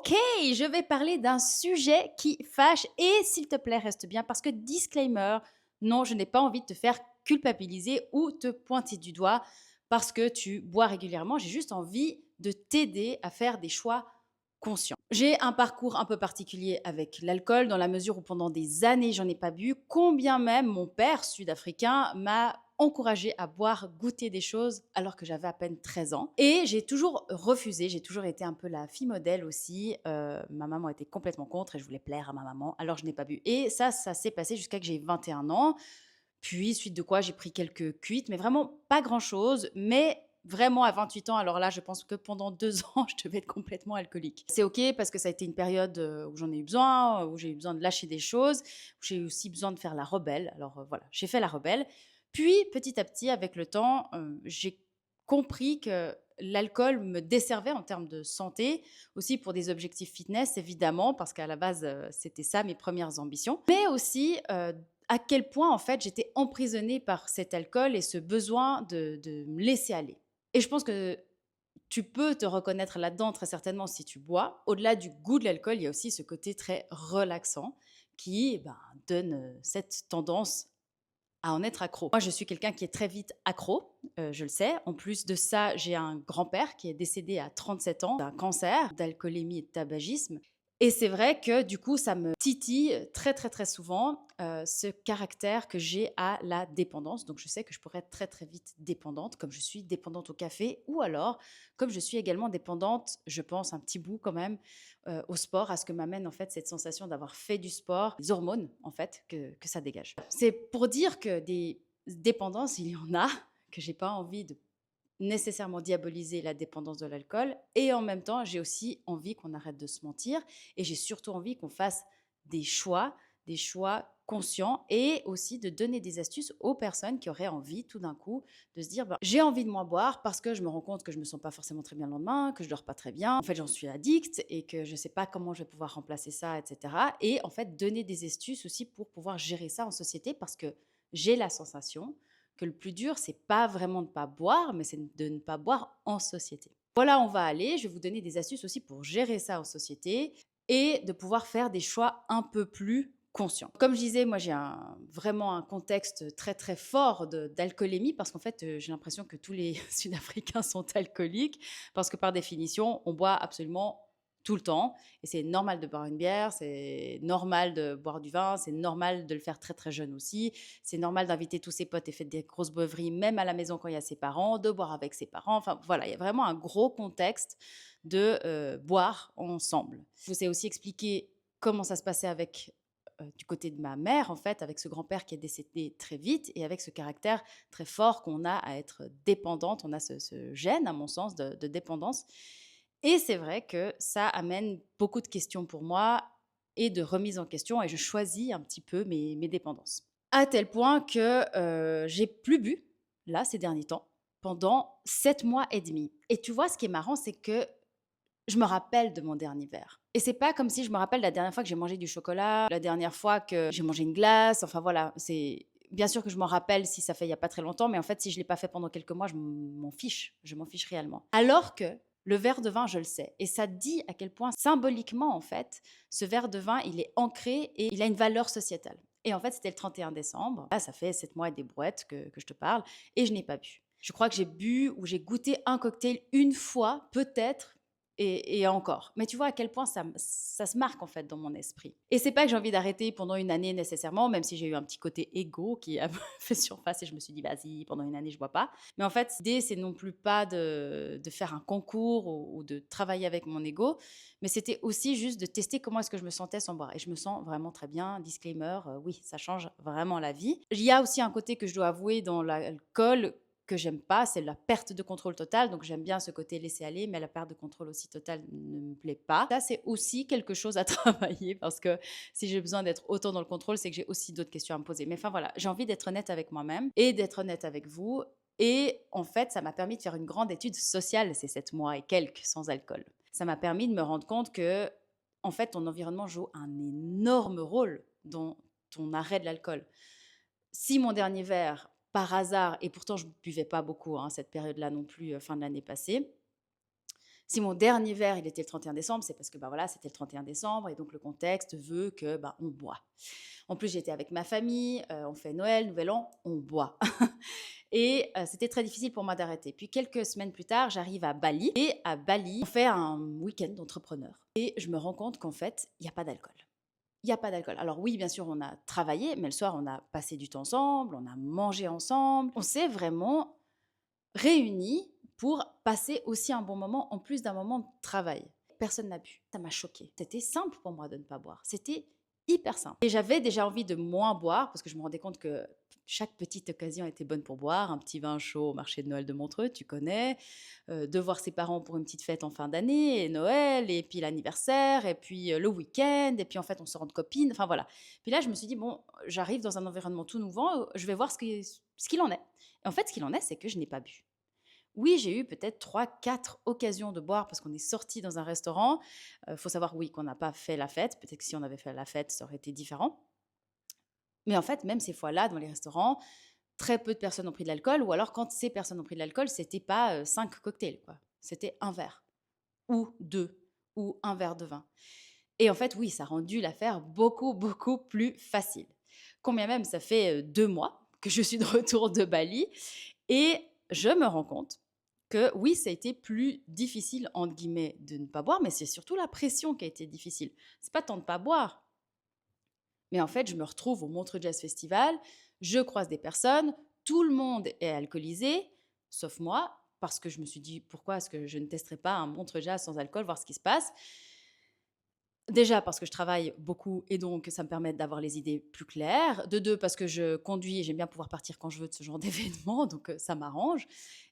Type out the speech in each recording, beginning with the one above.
Ok, je vais parler d'un sujet qui fâche et s'il te plaît, reste bien parce que disclaimer, non, je n'ai pas envie de te faire culpabiliser ou te pointer du doigt parce que tu bois régulièrement. J'ai juste envie de t'aider à faire des choix conscients. J'ai un parcours un peu particulier avec l'alcool dans la mesure où pendant des années, j'en ai pas bu, combien même mon père sud-africain m'a encouragé à boire, goûter des choses alors que j'avais à peine 13 ans. Et j'ai toujours refusé, j'ai toujours été un peu la fille modèle aussi. Ma maman était complètement contre et je voulais plaire à ma maman, alors je n'ai pas bu. Et ça s'est passé jusqu'à que j'ai 21 ans. Puis, suite de quoi, j'ai pris quelques cuites, mais vraiment pas grand-chose. Mais vraiment à 28 ans, alors là, je pense que pendant 2 ans, je devais être complètement alcoolique. C'est OK parce que ça a été une période où j'en ai eu besoin, où j'ai eu besoin de lâcher des choses, où j'ai eu aussi besoin de faire la rebelle. Alors voilà, j'ai fait la rebelle. Puis, petit à petit, avec le temps, j'ai compris que l'alcool me desservait en termes de santé, aussi pour des objectifs fitness, évidemment, parce qu'à la base, c'était ça mes premières ambitions, mais aussi à quel point, en fait, j'étais emprisonnée par cet alcool et ce besoin de me laisser aller. Et je pense que tu peux te reconnaître là-dedans très certainement si tu bois. Au-delà du goût de l'alcool, il y a aussi ce côté très relaxant qui donne cette tendance à en être accro. Moi, je suis quelqu'un qui est très vite accro, je le sais. En plus de ça, j'ai un grand-père qui est décédé à 37 ans d'un cancer, d'alcoolémie et de tabagisme. Et c'est vrai que du coup, ça me titille très très très souvent ce caractère que j'ai à la dépendance. Donc je sais que je pourrais être très très vite dépendante, comme je suis dépendante au café, ou alors comme je suis également dépendante, je pense un petit bout quand même, au sport, à ce que m'amène en fait cette sensation d'avoir fait du sport, les hormones en fait que ça dégage. C'est pour dire que des dépendances, il y en a, que j'ai pas envie de nécessairement diaboliser la dépendance de l'alcool et en même temps, j'ai aussi envie qu'on arrête de se mentir et j'ai surtout envie qu'on fasse des choix conscients et aussi de donner des astuces aux personnes qui auraient envie tout d'un coup de se dire j'ai envie de moins boire parce que je me rends compte que je me sens pas forcément très bien le lendemain, que je dors pas très bien, en fait j'en suis addict et que je sais pas comment je vais pouvoir remplacer ça, etc. Et en fait donner des astuces aussi pour pouvoir gérer ça en société parce que j'ai la sensation que le plus dur, c'est pas vraiment de ne pas boire, mais c'est de ne pas boire en société. Voilà, on va aller. Je vais vous donner des astuces aussi pour gérer ça en société et de pouvoir faire des choix un peu plus conscients. Comme je disais, moi j'ai vraiment un contexte très très fort d'alcoolémie parce qu'en fait j'ai l'impression que tous les Sud-Africains sont alcooliques parce que par définition on boit absolument tout le temps et c'est normal de boire une bière, c'est normal de boire du vin, c'est normal de le faire très très jeune aussi, c'est normal d'inviter tous ses potes et faire des grosses beuveries, même à la maison quand il y a ses parents, de boire avec ses parents. Enfin, voilà, il y a vraiment un gros contexte de boire ensemble. Je vous ai aussi expliqué comment ça se passait avec du côté de ma mère, en fait, avec ce grand-père qui est décédé très vite et avec ce caractère très fort qu'on a à être dépendante. On a ce gène, à mon sens, de dépendance. Et c'est vrai que ça amène beaucoup de questions pour moi et de remise en question et je choisis un petit peu mes dépendances. À tel point que j'ai plus bu, là, ces derniers temps, pendant 7 mois et demi. Et tu vois, ce qui est marrant, c'est que je me rappelle de mon dernier verre. Et c'est pas comme si je me rappelle la dernière fois que j'ai mangé du chocolat, la dernière fois que j'ai mangé une glace. Enfin voilà, c'est bien sûr que je m'en rappelle si ça fait il y a pas très longtemps, mais en fait, si je l'ai pas fait pendant quelques mois, je m'en fiche. Je m'en fiche réellement. Alors que le verre de vin, je le sais. Et ça dit à quel point symboliquement, en fait, ce verre de vin, il est ancré et il a une valeur sociétale. Et en fait, c'était le 31 décembre. Là, ça fait 7 mois et des brouettes que je te parle. Et je n'ai pas bu. Je crois que j'ai bu ou j'ai goûté un cocktail une fois, peut-être, et encore. Mais tu vois à quel point ça se marque en fait dans mon esprit. Et c'est pas que j'ai envie d'arrêter pendant une année nécessairement, même si j'ai eu un petit côté égo qui a fait surface et je me suis dit, vas-y, pendant une année, je bois pas. Mais en fait, l'idée, c'est non plus pas de faire un concours ou de travailler avec mon ego, mais c'était aussi juste de tester comment est-ce que je me sentais sans boire. Et je me sens vraiment très bien. Disclaimer, oui, ça change vraiment la vie. Il y a aussi un côté que je dois avouer dans l'alcool que j'aime pas, c'est la perte de contrôle totale. Donc j'aime bien ce côté laisser aller, mais la perte de contrôle aussi totale ne me plaît pas. Ça, c'est aussi quelque chose à travailler parce que si j'ai besoin d'être autant dans le contrôle, c'est que j'ai aussi d'autres questions à me poser. Mais enfin voilà, j'ai envie d'être honnête avec moi-même et d'être honnête avec vous. Et en fait, ça m'a permis de faire une grande étude sociale ces 7 mois et quelques sans alcool. Ça m'a permis de me rendre compte que, en fait, ton environnement joue un énorme rôle dans ton arrêt de l'alcool. Si mon dernier verre, par hasard, et pourtant je ne buvais pas beaucoup cette période-là non plus, fin de l'année passée, Si mon dernier verre, il était le 31 décembre, c'est parce que, bah, voilà, c'était le 31 décembre et donc le contexte veut que, bah, on boit. En plus, j'étais avec ma famille, on fait Noël, Nouvel An, on boit. Et c'était très difficile pour moi d'arrêter. Puis quelques semaines plus tard, j'arrive à Bali et à Bali, on fait un week-end d'entrepreneurs et je me rends compte qu'en fait, il y a pas d'alcool. Il y a pas d'alcool. Alors oui, bien sûr, on a travaillé, mais le soir, on a passé du temps ensemble, on a mangé ensemble. On s'est vraiment réunis pour passer aussi un bon moment, en plus d'un moment de travail. Personne n'a bu. Ça m'a choquée. C'était simple pour moi de ne pas boire. C'était hyper simple. Et j'avais déjà envie de moins boire parce que je me rendais compte que chaque petite occasion était bonne pour boire. Un petit vin chaud au marché de Noël de Montreux, tu connais. De voir ses parents pour une petite fête en fin d'année, et Noël, et puis l'anniversaire, et puis le week-end, et puis en fait on se rend copines. Enfin voilà. Puis là, je me suis dit, bon, j'arrive dans un environnement tout nouveau, je vais voir ce qu'il en est. Et en fait, ce qu'il en est, c'est que je n'ai pas bu. Oui, j'ai eu peut-être 3, 4 occasions de boire parce qu'on est sorti dans un restaurant. Il faut savoir, oui, qu'on n'a pas fait la fête. Peut-être que si on avait fait la fête, ça aurait été différent. Mais en fait, même ces fois-là, dans les restaurants, très peu de personnes ont pris de l'alcool. Ou alors, quand ces personnes ont pris de l'alcool, c'était pas 5 cocktails, quoi. C'était un verre, ou deux, ou un verre de vin. Et en fait, oui, ça a rendu l'affaire beaucoup, beaucoup plus facile. Combien même, ça fait 2 mois que je suis de retour de Bali. Et je me rends compte que oui, ça a été plus difficile, entre guillemets, de ne pas boire, mais c'est surtout la pression qui a été difficile. C'est pas tant de pas boire, mais en fait, je me retrouve au Montreux Jazz Festival, je croise des personnes, tout le monde est alcoolisé, sauf moi, parce que je me suis dit, pourquoi est-ce que je ne testerais pas un Montreux Jazz sans alcool, voir ce qui se passe. Déjà parce que je travaille beaucoup et donc ça me permet d'avoir les idées plus claires. De deux, parce que je conduis et j'aime bien pouvoir partir quand je veux de ce genre d'événement, donc ça m'arrange.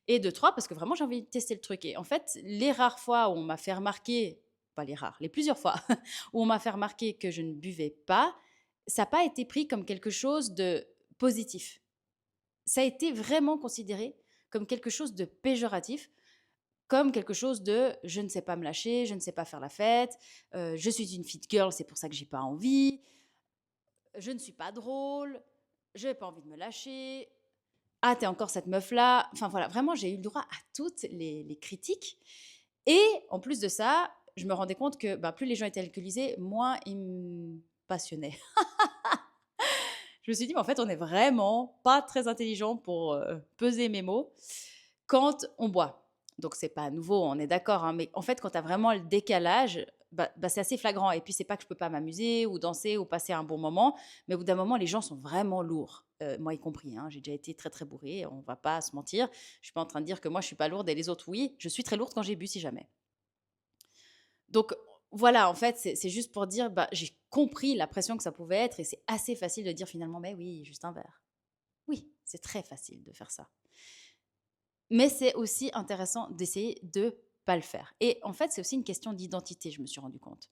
Et de trois, parce que vraiment j'ai envie de tester le truc. Et en fait, les rares fois où on m'a fait remarquer, pas les rares, les plusieurs fois où on m'a fait remarquer que je ne buvais pas, ça n'a pas été pris comme quelque chose de positif. Ça a été vraiment considéré comme quelque chose de péjoratif, comme quelque chose de je ne sais pas me lâcher, je ne sais pas faire la fête, je suis une fit girl, c'est pour ça que j'ai pas envie, je ne suis pas drôle, je n'ai pas envie de me lâcher. Ah, t'es encore cette meuf-là. Enfin voilà, vraiment, j'ai eu le droit à toutes les critiques. Et en plus de ça, je me rendais compte que bah, plus les gens étaient alcoolisés, moins ils me passionnaient. Je me suis dit, mais en fait, on n'est vraiment pas très intelligent pour peser mes mots quand on boit. Donc, c'est pas nouveau, on est d'accord. Hein, mais en fait, quand tu as vraiment le décalage, c'est assez flagrant. Et puis, c'est pas que je peux pas m'amuser ou danser ou passer un bon moment. Mais au bout d'un moment, les gens sont vraiment lourds. Moi y compris. Hein, j'ai déjà été très, très bourrée. On va pas se mentir. Je suis pas en train de dire que moi, je suis pas lourde et les autres, oui. Je suis très lourde quand j'ai bu, si jamais. Donc voilà, en fait, c'est juste pour dire, bah, j'ai compris la pression que ça pouvait être et c'est assez facile de dire finalement, mais oui, juste un verre. Oui, c'est très facile de faire ça. Mais c'est aussi intéressant d'essayer de pas le faire. Et en fait, c'est aussi une question d'identité, je me suis rendu compte.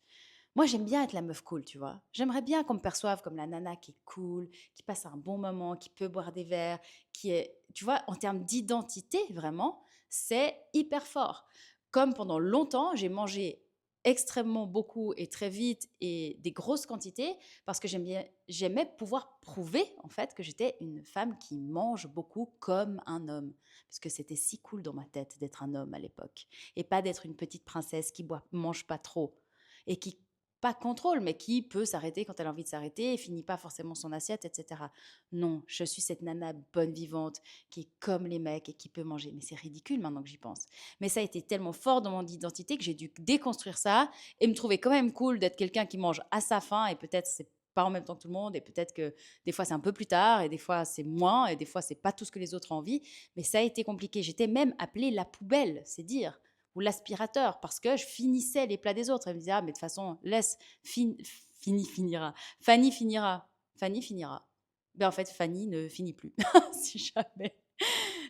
Moi, j'aime bien être la meuf cool, tu vois. J'aimerais bien qu'on me perçoive comme la nana qui est cool, qui passe un bon moment, qui peut boire des verres, qui est, tu vois, en termes d'identité, vraiment, c'est hyper fort. Comme pendant longtemps, j'ai mangé extrêmement beaucoup et très vite et des grosses quantités parce que j'aimais pouvoir prouver en fait que j'étais une femme qui mange beaucoup comme un homme parce que c'était si cool dans ma tête d'être un homme à l'époque et pas d'être une petite princesse qui mange pas trop et qui pas contrôle, mais qui peut s'arrêter quand elle a envie de s'arrêter et finit pas forcément son assiette, etc. Non, je suis cette nana bonne vivante qui est comme les mecs et qui peut manger. Mais c'est ridicule maintenant que j'y pense. Mais ça a été tellement fort dans mon identité que j'ai dû déconstruire ça et me trouver quand même cool d'être quelqu'un qui mange à sa faim et peut-être c'est pas en même temps que tout le monde et peut-être que des fois c'est un peu plus tard et des fois c'est moins et des fois c'est pas tout ce que les autres ont envie. Mais ça a été compliqué. J'étais même appelée la poubelle, c'est dire ou l'aspirateur parce que je finissais les plats des autres. Elle me disait, ah, mais de toute façon, laisse, Fini finira. Fanny finira. Fanny finira. Ben, en fait, Fanny ne finit plus, si jamais.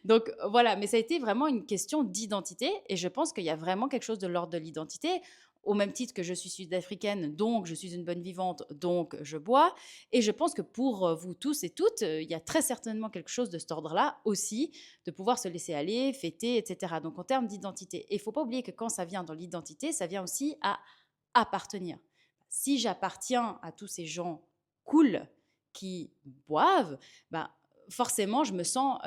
Donc voilà, mais ça a été vraiment une question d'identité et je pense qu'il y a vraiment quelque chose de l'ordre de l'identité. Au même titre que je suis sud-africaine, donc je suis une bonne vivante, donc je bois. Et je pense que pour vous tous et toutes, il y a très certainement quelque chose de cet ordre-là aussi, de pouvoir se laisser aller, fêter, etc. Donc en termes d'identité. Et il ne faut pas oublier que quand ça vient dans l'identité, ça vient aussi à appartenir. Si j'appartiens à tous ces gens cool qui boivent, bah, forcément, je me sens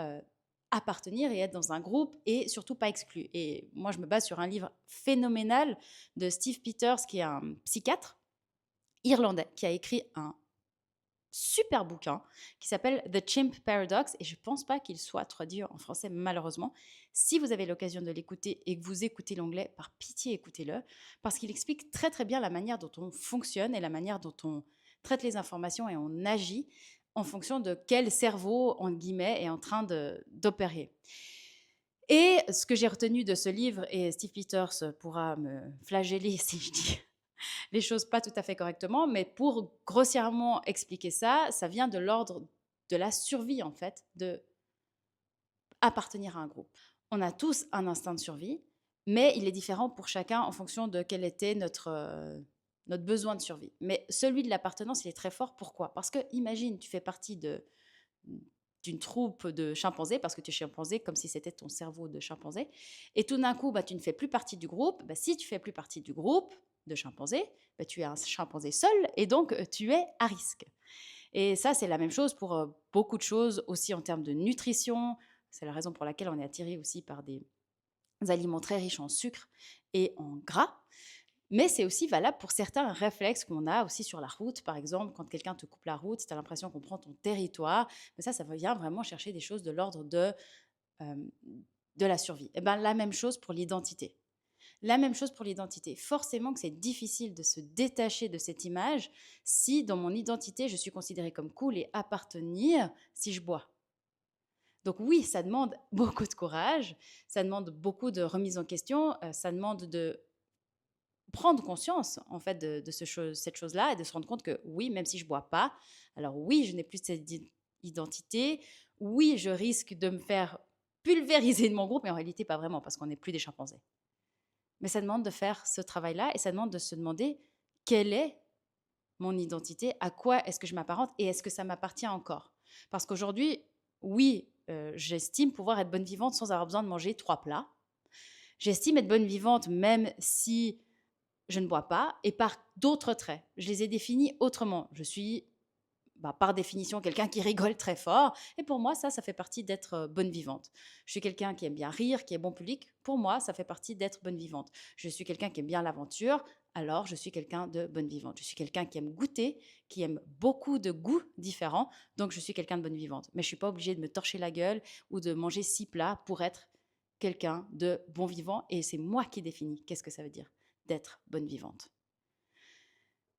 appartenir et être dans un groupe et surtout pas exclu. Et moi, je me base sur un livre phénoménal de Steve Peters, qui est un psychiatre irlandais, qui a écrit un super bouquin qui s'appelle The Chimp Paradox, et je ne pense pas qu'il soit traduit en français malheureusement. Si vous avez l'occasion de l'écouter et que vous écoutez l'anglais, par pitié écoutez-le, parce qu'il explique très très bien la manière dont on fonctionne et la manière dont on traite les informations et on agit en fonction de quel cerveau, en guillemets, est en train d'opérer. Et ce que j'ai retenu de ce livre, et Steve Peters pourra me flageller si je dis les choses pas tout à fait correctement, mais pour grossièrement expliquer ça, ça vient de l'ordre de la survie, en fait, de appartenir à un groupe. On a tous un instinct de survie, mais il est différent pour chacun en fonction de quel était notre besoin de survie. Mais celui de l'appartenance, il est très fort. Pourquoi? Parce que, imagine, tu fais partie d'une troupe de chimpanzés, parce que tu es chimpanzé, comme si c'était ton cerveau de chimpanzé, et tout d'un coup, tu ne fais plus partie du groupe. Si tu fais plus partie du groupe de chimpanzés, tu es un chimpanzé seul, et donc tu es à risque. Et ça, c'est la même chose pour beaucoup de choses, aussi en termes de nutrition. C'est la raison pour laquelle on est attiré aussi par des aliments très riches en sucre et en gras. Mais c'est aussi valable pour certains réflexes qu'on a aussi sur la route. Par exemple, quand quelqu'un te coupe la route, tu as l'impression qu'on prend ton territoire. Mais ça vient vraiment chercher des choses de l'ordre de la survie. Et bien, la même chose pour l'identité. La même chose pour l'identité. Forcément que c'est difficile de se détacher de cette image si dans mon identité, je suis considérée comme cool et appartenir si je bois. Donc oui, ça demande beaucoup de courage, ça demande beaucoup de remise en question, ça demande de prendre conscience en fait de cette chose-là et de se rendre compte que oui, même si je bois pas, alors oui, je n'ai plus cette identité, oui, je risque de me faire pulvériser de mon groupe, mais en réalité pas vraiment parce qu'on n'est plus des chimpanzés. Mais ça demande de faire ce travail-là et ça demande de se demander quelle est mon identité, à quoi est-ce que je m'apparente et est-ce que ça m'appartient encore. Parce qu'aujourd'hui, oui, j'estime pouvoir être bonne vivante sans avoir besoin de manger 3 plats. J'estime être bonne vivante même si je ne bois pas et par d'autres traits. Je les ai définis autrement. Je suis par définition quelqu'un qui rigole très fort. Et pour moi, ça fait partie d'être bonne vivante. Je suis quelqu'un qui aime bien rire, qui est bon public. Pour moi, ça fait partie d'être bonne vivante. Je suis quelqu'un qui aime bien l'aventure. Alors, je suis quelqu'un de bonne vivante. Je suis quelqu'un qui aime goûter, qui aime beaucoup de goûts différents. Donc, je suis quelqu'un de bonne vivante. Mais je ne suis pas obligée de me torcher la gueule ou de manger 6 plats pour être quelqu'un de bon vivant. Et c'est moi qui définis qu'est-ce que ça veut dire d'être bonne vivante.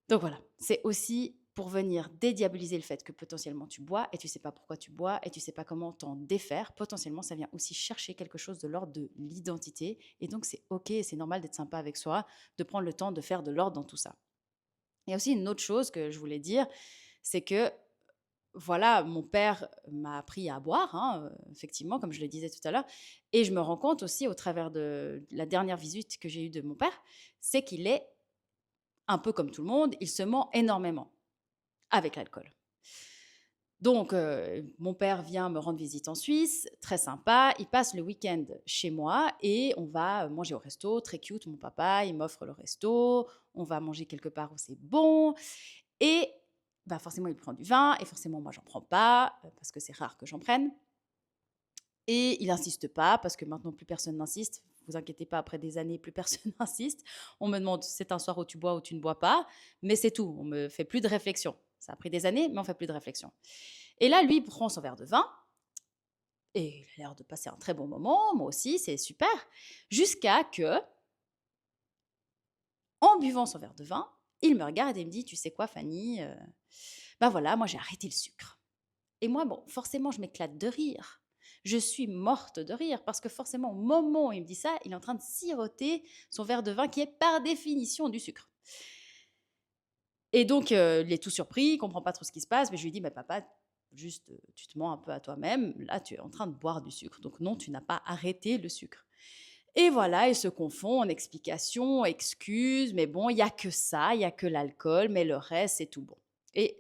Donc voilà, c'est aussi pour venir dédiaboliser le fait que potentiellement tu bois et tu sais pas pourquoi tu bois et tu sais pas comment t'en défaire. Potentiellement, ça vient aussi chercher quelque chose de l'ordre de l'identité. Et donc, c'est OK et c'est normal d'être sympa avec soi, de prendre le temps de faire de l'ordre dans tout ça. Il y a aussi une autre chose que je voulais dire, c'est que voilà, mon père m'a appris à boire, hein, effectivement, comme je le disais tout à l'heure. Et je me rends compte aussi au travers de la dernière visite que j'ai eue de mon père, c'est qu'il est un peu comme tout le monde, il se ment énormément avec l'alcool. Donc, mon père vient me rendre visite en Suisse, très sympa. Il passe le week-end chez moi et on va manger au resto, très cute. Mon papa, il m'offre le resto. On va manger quelque part où c'est bon. Et forcément, il prend du vin et forcément, moi, j'en prends pas parce que c'est rare que j'en prenne. Et il n'insiste pas parce que maintenant, plus personne n'insiste. Vous inquiétez pas, après des années, plus personne n'insiste. On me demande, c'est un soir où tu bois ou tu ne bois pas, mais c'est tout. On me fait plus de réflexion. Ça a pris des années, mais on fait plus de réflexion. Et là, lui, il prend son verre de vin et il a l'air de passer un très bon moment. Moi aussi, c'est super. Jusqu'à que, en buvant son verre de vin, il me regarde et me dit, tu sais quoi, Fanny, voilà, moi j'ai arrêté le sucre. Et moi, forcément, je m'éclate de rire. Je suis morte de rire parce que forcément, au moment où il me dit ça, il est en train de siroter son verre de vin qui est par définition du sucre. Et donc, il est tout surpris, il ne comprend pas trop ce qui se passe, mais je lui dis, mais papa, juste, tu te mens un peu à toi-même, là, tu es en train de boire du sucre. Donc non, tu n'as pas arrêté le sucre. Et voilà, il se confond en explications, excuses, mais bon, il n'y a que ça, il n'y a que l'alcool, mais le reste, c'est tout bon. Et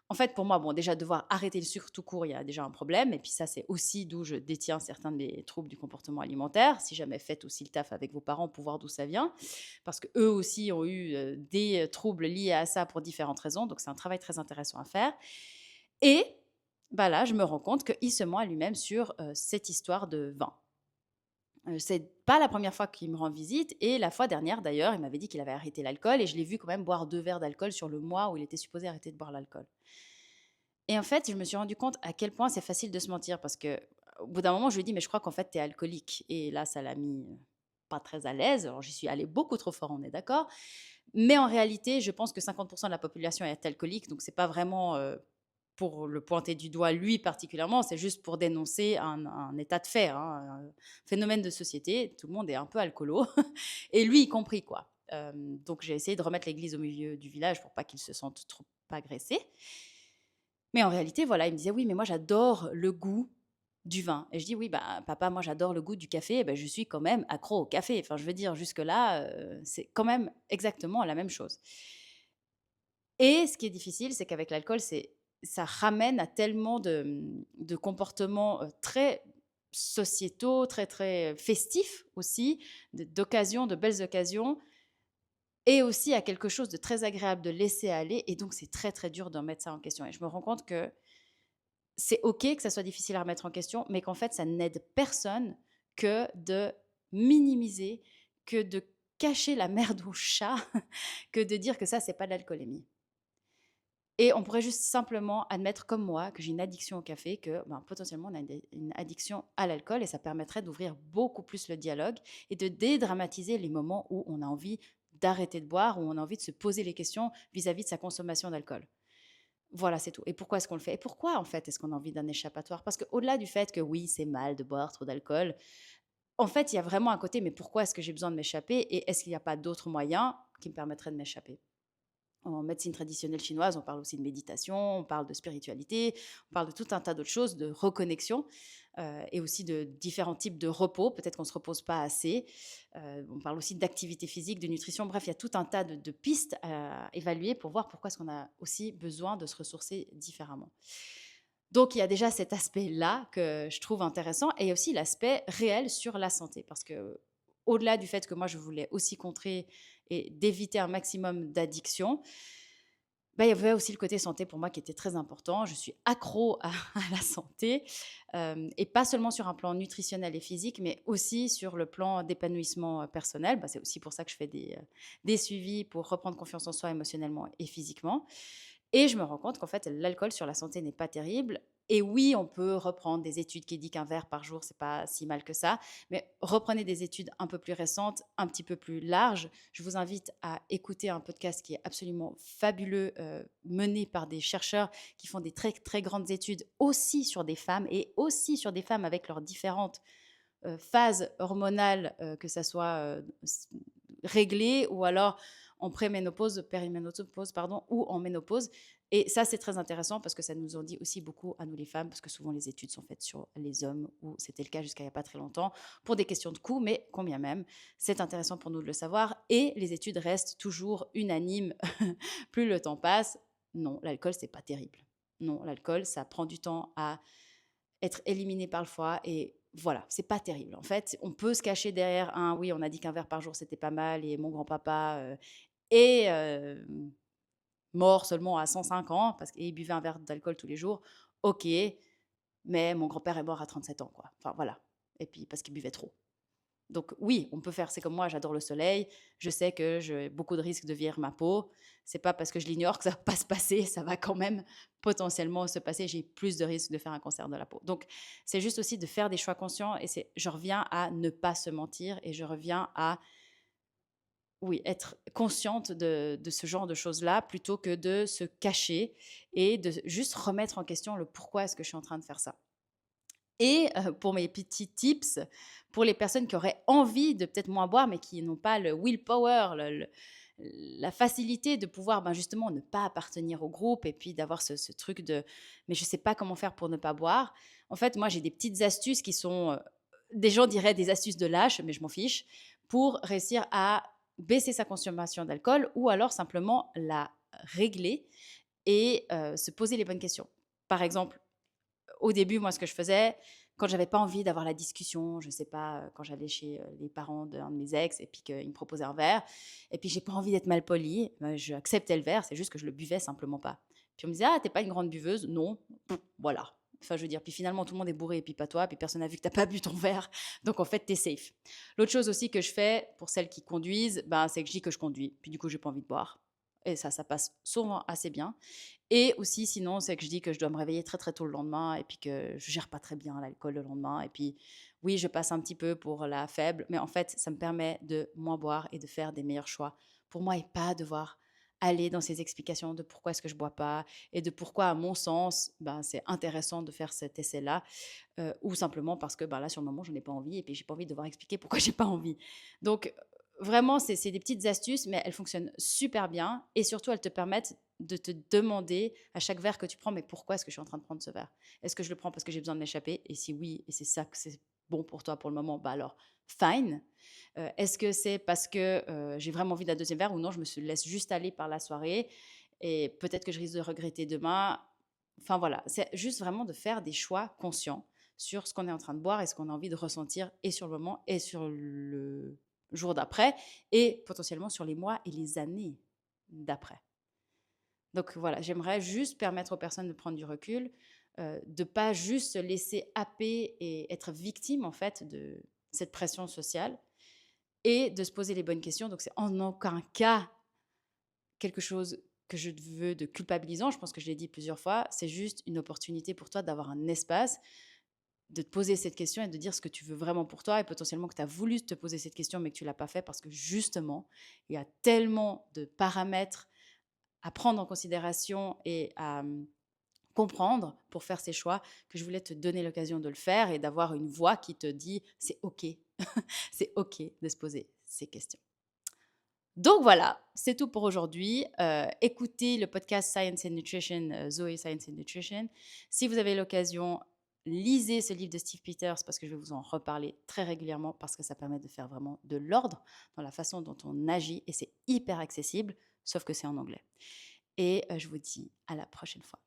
en fait, pour moi, déjà, devoir arrêter le sucre tout court, il y a déjà un problème. Et puis ça, c'est aussi d'où je détiens certains des troubles du comportement alimentaire. Si jamais faites aussi le taf avec vos parents pour voir d'où ça vient. Parce qu'eux aussi ont eu des troubles liés à ça pour différentes raisons. Donc, c'est un travail très intéressant à faire. Et Bah là, je me rends compte qu'il se ment à lui-même sur cette histoire de vin. C'est pas la première fois qu'il me rend visite et la fois dernière d'ailleurs, il m'avait dit qu'il avait arrêté l'alcool et je l'ai vu quand même boire 2 verres d'alcool sur le mois où il était supposé arrêter de boire l'alcool. Et en fait, je me suis rendu compte à quel point c'est facile de se mentir parce que au bout d'un moment, je lui ai dit: «Mais je crois qu'en fait, tu es alcoolique» et là, ça l'a mis, pas très à l'aise. Alors j'y suis allée beaucoup trop fort, on est d'accord. Mais en réalité, je pense que 50 de la population est alcoolique, donc c'est pas vraiment, pour le pointer du doigt lui particulièrement, c'est juste pour dénoncer un état de fait, hein, un phénomène de société. Tout le monde est un peu alcoolo et lui y compris, quoi. Donc j'ai essayé de remettre l'église au milieu du village pour pas qu'il se sente trop agressé. Mais en réalité, voilà, il me disait: «Oui, mais moi j'adore le goût du vin» et je dis: «Oui, bah, papa, moi j'adore le goût du café, bah, je suis quand même accro au café». Enfin, je veux dire jusque-là, c'est quand même exactement la même chose et ce qui est difficile, c'est qu'avec l'alcool, ça ramène à tellement de comportements, très sociétaux, très, très festifs aussi, d'occasions, de belles occasions et aussi à quelque chose de très agréable de laisser aller et donc c'est très, très dur de remettre ça en question et je me rends compte que c'est OK que ça soit difficile à remettre en question, mais qu'en fait, ça n'aide personne que de minimiser, que de cacher la merde au chat, que de dire que ça, c'est pas de l'alcoolémie. Et on pourrait juste simplement admettre, comme moi, que j'ai une addiction au café, que ben, potentiellement on a une addiction à l'alcool et ça permettrait d'ouvrir beaucoup plus le dialogue et de dédramatiser les moments où on a envie d'arrêter de boire, où on a envie de se poser les questions vis-à-vis de sa consommation d'alcool. Voilà, c'est tout. Et pourquoi est-ce qu'on le fait? Et pourquoi, en fait, est-ce qu'on a envie d'un échappatoire? Parce qu'au-delà du fait que oui, c'est mal de boire trop d'alcool, en fait, il y a vraiment un côté, mais pourquoi est-ce que j'ai besoin de m'échapper? Et est-ce qu'il n'y a pas d'autres moyens qui me permettraient de m'échapper? En médecine traditionnelle chinoise, on parle aussi de méditation, on parle de spiritualité, on parle de tout un tas d'autres choses, de reconnexion et aussi de différents types de repos. Peut-être qu'on ne se repose pas assez. On parle aussi d'activité physique, de nutrition. Bref, il y a tout un tas de pistes à évaluer pour voir pourquoi est-ce qu'on a aussi besoin de se ressourcer différemment. Donc, il y a déjà cet aspect-là que je trouve intéressant et aussi l'aspect réel sur la santé. Parce que, au-delà du fait que moi, je voulais aussi contrer et d'éviter un maximum d'addictions, bah, il y avait aussi le côté santé pour moi qui était très important. Je suis accro à, à la santé et pas seulement sur un plan nutritionnel et physique, mais aussi sur le plan d'épanouissement personnel. Bah, c'est aussi pour ça que je fais des suivis pour reprendre confiance en soi émotionnellement et physiquement. Et je me rends compte qu'en fait, l'alcool sur la santé n'est pas terrible. Et oui, on peut reprendre des études qui disent qu'un verre par jour, c'est pas si mal que ça. Mais reprenez des études un peu plus récentes, un petit peu plus larges. Je vous invite à écouter un podcast qui est absolument fabuleux, mené par des chercheurs qui font des très, très grandes études aussi sur des femmes et aussi sur des femmes avec leurs différentes phases hormonales, que ça soit réglées ou alors en préménopause, périménopause, pardon, ou en ménopause. Et ça, c'est très intéressant parce que ça nous en dit aussi beaucoup à nous les femmes, parce que souvent les études sont faites sur les hommes, ou c'était le cas jusqu'à il n'y a pas très longtemps, pour des questions de coût, mais combien même, c'est intéressant pour nous de le savoir. Et les études restent toujours unanimes, plus le temps passe. Non, l'alcool, c'est pas terrible. Non, l'alcool, ça prend du temps à être éliminé par le foie et voilà, c'est pas terrible. En fait, on peut se cacher derrière un oui, on a dit qu'un verre par jour c'était pas mal et mon grand-papa est mort seulement à 105 ans parce qu'il buvait un verre d'alcool tous les jours. OK, mais mon grand-père est mort à 37 ans quoi. Enfin voilà. Et puis parce qu'il buvait trop. Donc oui, on peut faire c'est comme moi, j'adore le soleil, je sais que j'ai beaucoup de risques de vieillir ma peau. C'est pas parce que je l'ignore que ça va pas se passer, ça va quand même potentiellement se passer, j'ai plus de risques de faire un cancer de la peau. Donc c'est juste aussi de faire des choix conscients et c'est je reviens à ne pas se mentir et je reviens à oui, être consciente de ce genre de choses-là plutôt que de se cacher et de juste remettre en question le pourquoi est-ce que je suis en train de faire ça. Et pour mes petits tips, pour les personnes qui auraient envie de peut-être moins boire, mais qui n'ont pas le willpower, la facilité de pouvoir ben, justement ne pas appartenir au groupe et puis d'avoir ce truc de mais je ne sais pas comment faire pour ne pas boire. En fait, moi, j'ai des petites astuces qui sont, des gens diraient des astuces de lâche, mais je m'en fiche, pour réussir à baisser sa consommation d'alcool ou alors simplement la régler et se poser les bonnes questions. Par exemple, au début, moi, ce que je faisais, quand j'avais pas envie d'avoir la discussion, je sais pas, quand j'allais chez, les parents d'un de mes ex et puis qu'ils me proposaient un verre et puis j'ai pas envie d'être mal polie, je acceptais le verre, c'est juste que je le buvais simplement pas. Puis on me disait: «Ah, t'es pas une grande buveuse?» «Non». Voilà. Enfin, je veux dire, puis finalement, tout le monde est bourré et puis pas toi, puis personne n'a vu que t'as pas bu ton verre. Donc en fait, t'es safe. L'autre chose aussi que je fais pour celles qui conduisent, ben, c'est que je dis que je conduis. Puis du coup, j'ai pas envie de boire. Et ça passe souvent assez bien. Et aussi, sinon, c'est que je dis que je dois me réveiller très très tôt le lendemain et puis que je gère pas très bien l'alcool le lendemain. Et puis, oui, je passe un petit peu pour la faible, mais en fait, ça me permet de moins boire et de faire des meilleurs choix pour moi et pas devoir aller dans ces explications de pourquoi est-ce que je bois pas et de pourquoi, à mon sens, ben, c'est intéressant de faire cet essai-là, ou simplement parce que ben, là, sur le moment, je n'ai pas envie et puis j'ai pas envie de devoir expliquer pourquoi j'ai pas envie. Donc, vraiment, c'est des petites astuces, mais elles fonctionnent super bien et surtout, elles te permettent de te demander à chaque verre que tu prends, mais pourquoi est-ce que je suis en train de prendre ce verre? Est-ce que je le prends parce que j'ai besoin de m'échapper? Et si oui, et c'est ça que c'est bon pour toi pour le moment, bah alors fine. Est-ce que c'est parce que j'ai vraiment envie d'un deuxième verre ou non, je me laisse juste aller par la soirée et peut-être que je risque de regretter demain. Enfin voilà, c'est juste vraiment de faire des choix conscients sur ce qu'on est en train de boire et ce qu'on a envie de ressentir et sur le moment et sur le jour d'après et potentiellement sur les mois et les années d'après. Donc voilà, j'aimerais juste permettre aux personnes de prendre du recul, de pas juste se laisser happer et être victime en fait de cette pression sociale et de se poser les bonnes questions. Donc c'est en aucun cas quelque chose que je veux de culpabilisant, je pense que je l'ai dit plusieurs fois, c'est juste une opportunité pour toi d'avoir un espace, de te poser cette question et de dire ce que tu veux vraiment pour toi et potentiellement que tu as voulu te poser cette question mais que tu l'as pas fait parce que justement, il y a tellement de paramètres à prendre en considération et à comprendre pour faire ces choix que je voulais te donner l'occasion de le faire et d'avoir une voix qui te dit c'est OK, c'est OK de se poser ces questions. Donc voilà, c'est tout pour aujourd'hui. Écoutez le podcast Science and Nutrition, Zoé Science and Nutrition. Si vous avez l'occasion, lisez ce livre de Steve Peters parce que je vais vous en reparler très régulièrement parce que ça permet de faire vraiment de l'ordre dans la façon dont on agit et c'est hyper accessible, sauf que c'est en anglais. Et je vous dis à la prochaine fois.